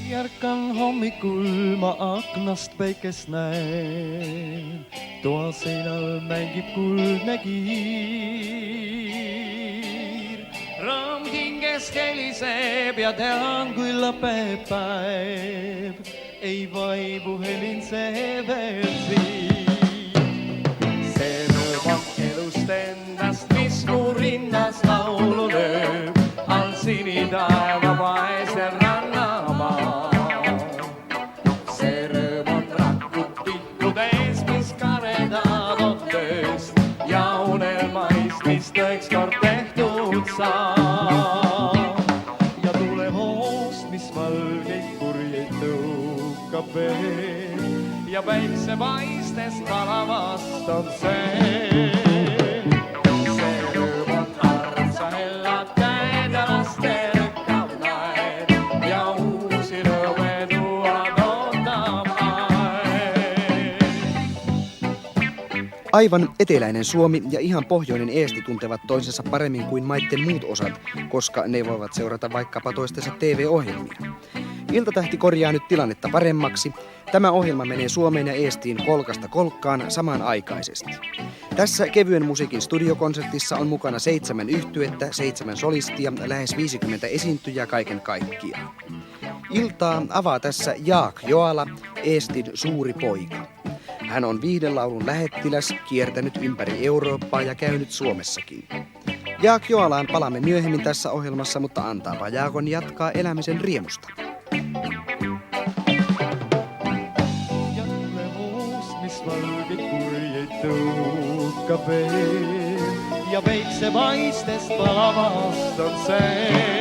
Järkan hommikul ma aknast päikest näen, toaseinal mängib kuldne kiir. Raam hinges heliseb ja tean, kui lõpeb päev, ei vaibu helin see veel siin. See rõõm elust endast, mis mu rinnas laulu lööb, all sinitaeva vaesel rannamaa. See rõõm on rakud tikkudes, mis karedad on tööst ja unelmaist, mis tõeks kord tehtud saab. Ja tulehoost, mis valgeid kurjeid tõukab veel ja päiksepaistest palavast on see. Aivan eteläinen Suomi ja ihan pohjoinen Eesti tuntevat toisensa paremmin kuin maitten muut osat, koska ne voivat seurata vaikkapa toistensa TV-ohjelmia. Iltatähti korjaa nyt tilannetta paremmaksi. Tämä ohjelma menee Suomeen ja Eestiin kolkasta kolkkaan samanaikaisesti. Tässä kevyen musiikin studiokonsertissa on mukana 7 yhtyettä, 7 solistia, lähes 50 esiintyjää kaiken kaikkiaan. Iltaa avaa tässä Jaak Joala, Eestin suuri poika. Hän on viihdelaulun lähettiläs, kiertänyt ympäri Eurooppaa ja käynyt Suomessakin. Jaak Joalaan palaamme myöhemmin tässä ohjelmassa, mutta antaapa Jaakon jatkaa elämisen riemusta. Ja tulehoost, mis valgeid kurjeid tõukab veel ja päiksepaistest palavast on see.